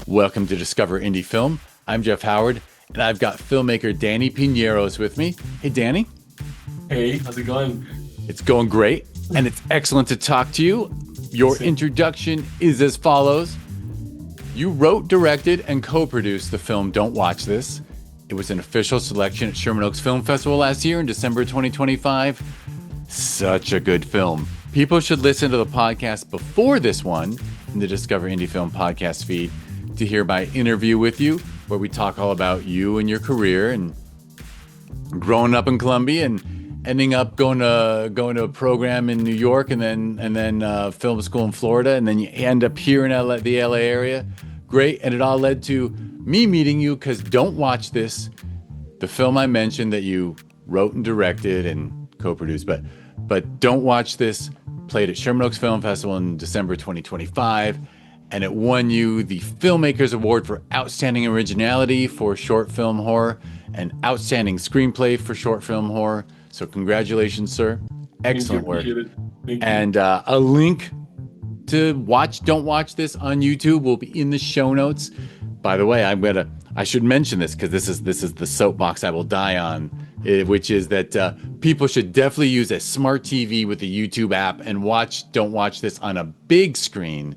Welcome to Discover Indie Film. I'm Jeff Howard, and I've got filmmaker Danny Pineros with me. Hey, Danny. Hey, how's it going? It's going great, and it's excellent to talk to you. Your introduction is as follows. You wrote, directed, and co-produced the film Don't Watch This. It was an official selection at Sherman Film Festival last year in December 2025. Such a good film. People should listen to the podcast before this one in the Discover Indie Film podcast feed to hear my interview with you, where we talk all about you and your career and growing up in Columbia and ending up going to a program in New York and then film school in Florida, and then you end up here in the LA area. Great, and it all led to me meeting you because Don't Watch This, the film I mentioned that you wrote and directed and co-produced, but Don't Watch This played at Sherman Oaks Film Festival in December 2025, and it won you the Filmmakers Award for Outstanding Originality for Short Film Horror and Outstanding Screenplay for Short Film Horror. So congratulations, sir. Excellent work. Thank you. And a link to Don't Watch This on YouTube will be in the show notes. By the way, I should mention this because this is the soapbox I will die on, which is that people should definitely use a smart TV with the YouTube app and Don't Watch This on a big screen.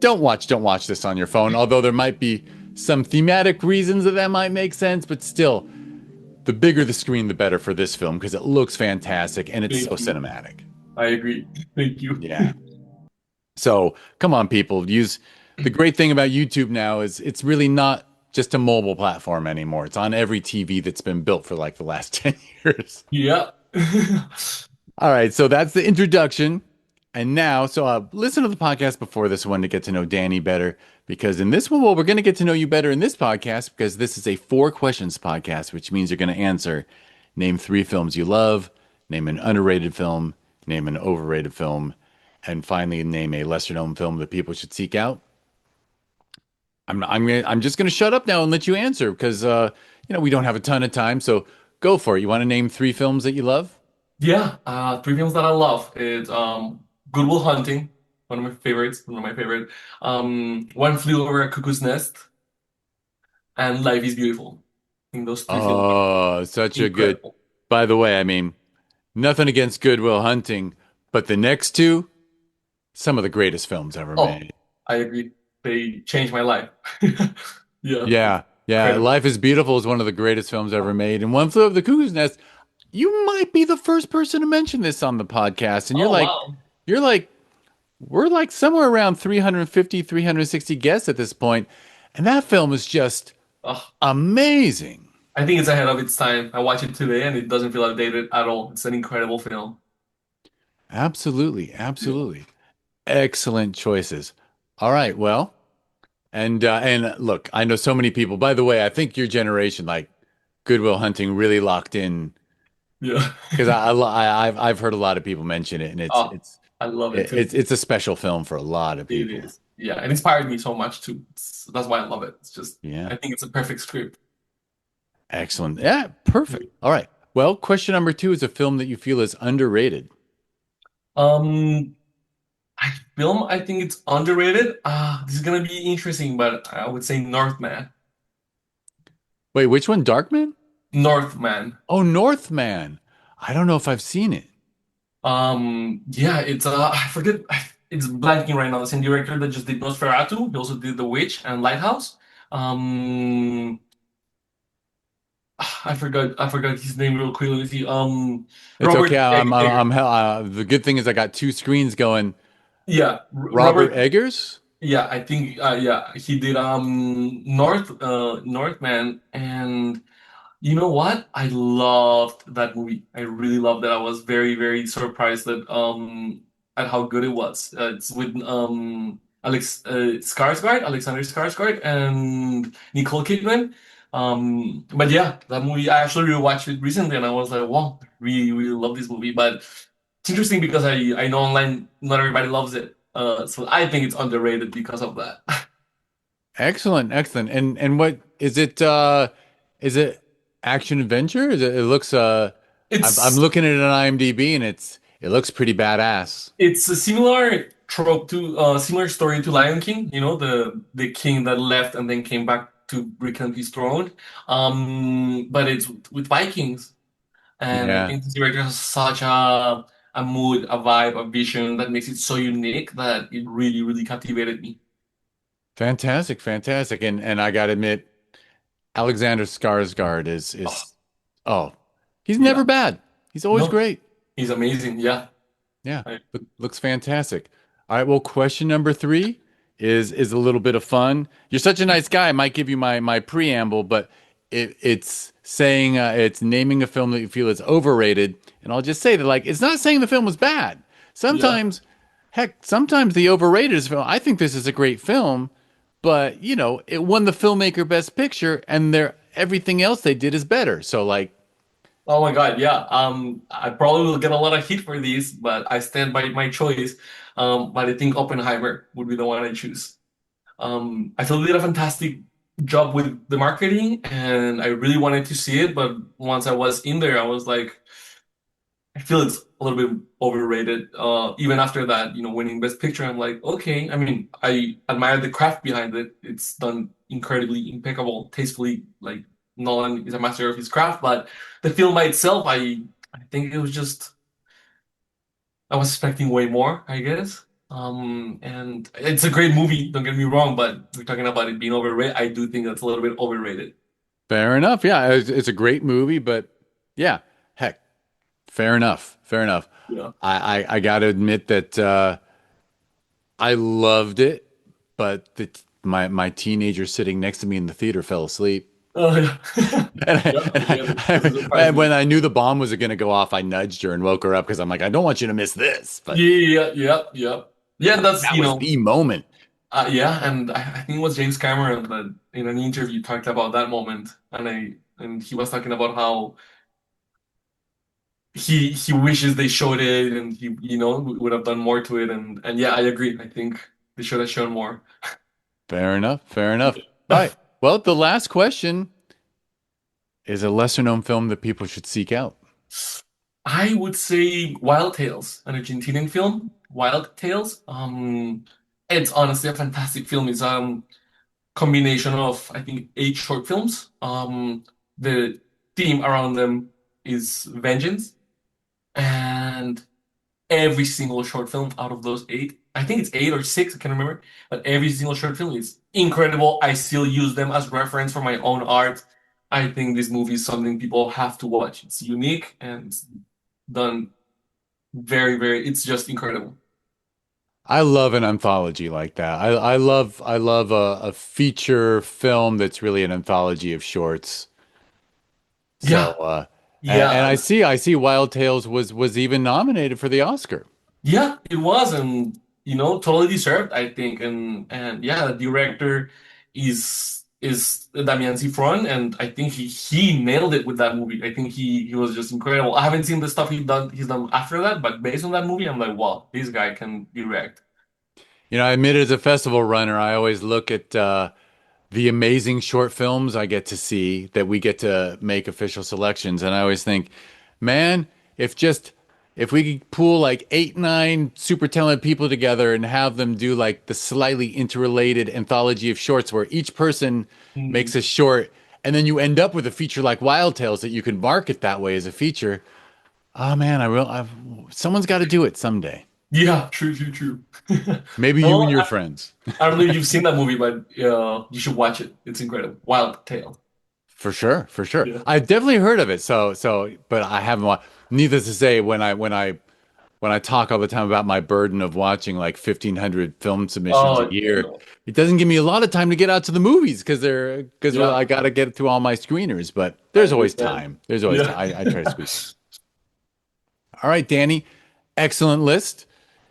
Don't watch this on your phone, although there might be some thematic reasons that might make sense, but still, the bigger the screen, the better for this film because it looks fantastic and it's cinematic. I agree. Thank you. Yeah. So come on, people. The great thing about YouTube now is it's really not just a mobile platform anymore. It's on every TV that's been built for like the last 10 years. Yeah. All right. So that's the introduction. And now, listen to the podcast before this one to get to know Danny better, because in this one, we're going to get to know you better in this podcast because this is a 4 questions podcast, which means you're going to answer, name 3 films you love, name an underrated film, name an overrated film, and finally name a lesser known film that people should seek out. I'm just going to shut up now and let you answer because, we don't have a ton of time. So go for it. You want to name 3 films that you love? Yeah. 3 films that I love. It's Good Will Hunting, one of my favorites, One Flew Over a Cuckoo's Nest, and Life is Beautiful. I think those 3 films Oh, such are a good. incredible. By the way, I mean, nothing against Good Will Hunting, but the next 2, some of the greatest films ever Oh, made. I agree. They changed my life. Yeah. Yeah, yeah. Incredible. Life is Beautiful is one of the greatest films ever made, and One Flew Over the Cuckoo's Nest. You might be the first person to mention this on the podcast, and Oh, wow. we're like somewhere around 350, 360 guests at this point, and that film is just Oh, amazing. I think it's ahead of its time. I watched it today and it doesn't feel outdated at all. It's an incredible film. Absolutely, Yeah. absolutely. Excellent choices. All right, well, and look, I know so many people. By the way, I think your generation, like Good Will Hunting, really locked in Yeah. because I've heard a lot of people mention it, and Oh, I love it too. it's a special film for a lot of It people. is. Yeah, it inspired me so much too. That's why I love it. It's just, Yeah, I think it's a perfect script. excellent. Yeah, perfect. All right. Well, question number 2 is a film that you feel is underrated. Um, I think it's underrated. This is gonna be interesting, but I would say Northman. Wait, which one? Darkman? Northman. Oh, Northman. I don't know if I've seen it. Yeah, it's I forget. It's blanking right now. The same director that just did Nosferatu. He also did The Witch and Lighthouse. Um, I forgot his name real quick. Let me see. It's okay. Egger. The good thing is I got 2 screens going. Yeah, Robert Robert. Eggers? Yeah, I think yeah, he did Northman, and you know what? I loved that movie. I really loved it. I was very, very surprised at how good it was. It's with Alexander Skarsgård and Nicole Kidman. But yeah, that movie I actually rewatched it recently and I was like, wow, really, really love this movie. But it's interesting because I know online not everybody loves it. So I think it's underrated because of that. Excellent, excellent. And what is it? Is it action adventure? It looks I'm It's looking at it on IMDb and it looks pretty badass. it's a similar. trope to similar story to Lion King. You know, the king that left and then came back to reclaim his throne. But it's with Vikings, and I Yeah. think this director has such a mood, a vibe, a vision that makes it so unique that it really, really captivated me. Fantastic, fantastic. And I gotta admit, Alexander Skarsgård Oh, is oh, he's yeah. never bad. He's always No, great. he's amazing. Yeah. Yeah, I, looks fantastic. All right, well, question number three is a little bit of fun. You're such a nice guy. I might give you my preamble, but it's saying it's naming a film that you feel is overrated, and I'll just say that like it's not saying the film was bad. yeah. Sometimes, heck, sometimes the overrated is film. I think this is a great film, but you know, it won the filmmaker best picture, and their everything else they did is better. So like, Oh my God, yeah. I probably will get a lot of heat for this, but I stand by my choice. But I think Oppenheimer would be the one I choose. I feel they did a fantastic job with the marketing, and I really wanted to see it. But once I was in there, I was like, I feel it's a little bit overrated. Even after that, winning Best Picture, I'm like, okay. I mean, I admire the craft behind it. It's done incredibly impeccable, tastefully. Like Nolan is a master of his craft, but the film by itself, I think it was just I was expecting way more, I guess. And it's a great movie, don't get me wrong, but we're talking about it being overrated. I do think that's a little bit overrated. fair enough. Yeah, it's a great movie, but yeah, heck. Fair enough. Fair enough. Yeah. I got to admit that I loved it, but my teenager sitting next to me in the theater fell asleep. Oh yeah. And, Yeah, yeah, doesn't surprise and me. when I knew the bomb was going to go off, I nudged her and woke her up because I'm like, I don't want you to miss this. But Yeah, yeah, yeah. Yeah, that's, that was the moment. yeah, and I think it was James Cameron that in an interview talked about that moment, and he was talking about how he wishes they showed it, and he would have done more to it, and yeah, I agree. I think they should have shown more. Fair enough. Fair enough. All right. Well, the last question is a lesser known film that people should seek out. I would say Wild Tales, an Argentinian film. Wild Tales. It's honestly a fantastic film. It's combination of I think 8 short films. The theme around them is vengeance, and every single short film out of those 8, I think it's 8 or 6, I can't remember, but every single short film is incredible. I still use them as reference for my own art. I think this movie is something people have to watch. It's unique and it's done very, very, it's just incredible. I love an anthology like that. I love a feature film that's really an anthology of shorts. So Yeah, and yeah, I see Wild Tales was even nominated for the Oscar. yeah, it was, and totally deserved, I think. And yeah, the director is Damian Zifron, and I think he nailed it with that movie. I think he was just incredible. I haven't seen the stuff he's done after that, but based on that movie, I'm like, wow, this guy can direct. You know, I admit as a festival runner, I always look at the amazing short films I get to see that we get to make official selections, and I always think, man, if we could pool like 8, 9 super talented people together and have them do like the slightly interrelated anthology of shorts where each person Mm, makes a short, and then you end up with a feature like Wild Tales that you can market that way as a feature. Oh man, someone's got to do it someday. yeah, true, true, true. Maybe you and Well, your friends. I don't know if you've seen that movie, but you should watch it. It's incredible. Wild Tale. For sure, for sure. Yeah. I've definitely heard of it. But I haven't watched. Needless to say, when I talk all the time about my burden of watching like 1,500 film submissions a Oh, year, no. it doesn't give me a lot of time to get out to the movies because Yeah, I got to get through all my screeners. But I there's always understand. time. There's always time. Yeah. I try to squeeze. All right, Danny, excellent list.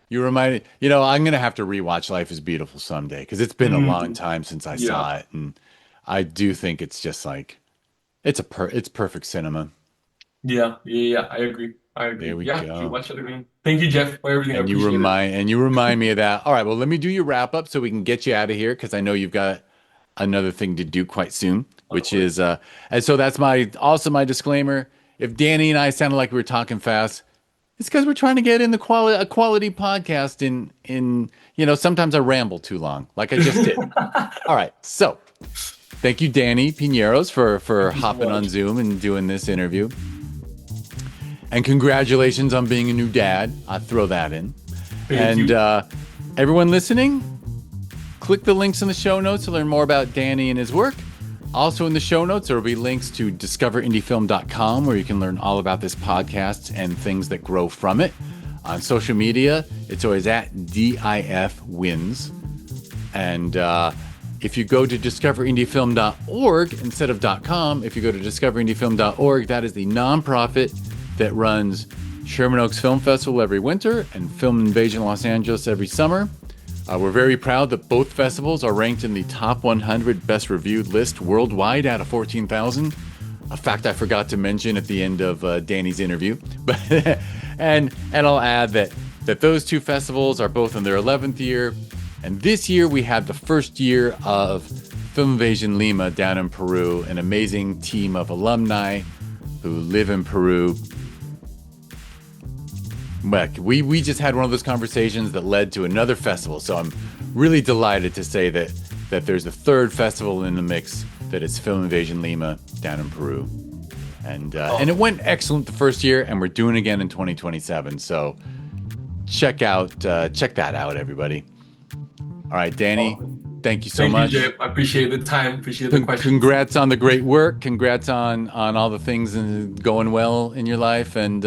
You reminded, I'm gonna have to rewatch Life is Beautiful someday because it's been a long Mm, time since I yeah. saw it, and I do think it's just like it's perfect cinema. Yeah, yeah, yeah, I agree. I There agree. we Yeah, should go. watch it again. Thank you, Jeff, for everything. I appreciate it. And you remind me of that. All right, well, let me do your wrap up so we can get you out of here because I know you've got another thing to do quite soon, Of which course. is and so that's my disclaimer. If Danny and I sounded like we were talking fast, It's because we're trying to get in a quality podcast in sometimes I ramble too long, like I just did. All right. So thank you, Danny Pineros, for Thank you so hopping on much. Zoom and doing this interview. And congratulations on being a new dad. I throw that in. Thank And you. everyone listening, click the links in the show notes to learn more about Danny and his work. Also in the show notes, there will be links to discoverindiefilm.com where you can learn all about this podcast and things that grow from it. On social media, it's always at DIFwins. And if you go to discoverindiefilm.org instead of .com, if you go to discoverindiefilm.org, that is the nonprofit that runs Sherman Oaks Film Festival every winter and Film Invasion Los Angeles every summer. We're very proud that both festivals are ranked in the top 100 best reviewed list worldwide out of 14,000. A fact I forgot to mention at the end of Danny's interview. But and I'll add that those two festivals are both in their 11th year. And this year we had the first year of Film Invasion Lima down in Peru, an amazing team of alumni who live in Peru. We just had one of those conversations that led to another festival. So I'm really delighted to say that there's a third festival in the mix, that is Film Invasion Lima down in Peru. And it went excellent the first year, and we're doing it again in 2027. So check that out, everybody. All right, Danny, thank you so much. Thank you, Jeff. I appreciate the time. Appreciate the question. Congrats on the great work. Congrats on all the things going well in your life. And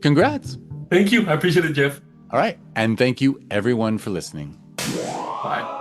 congrats. Thank you. I appreciate it, Jeff. All right. And thank you, everyone, for listening. Bye.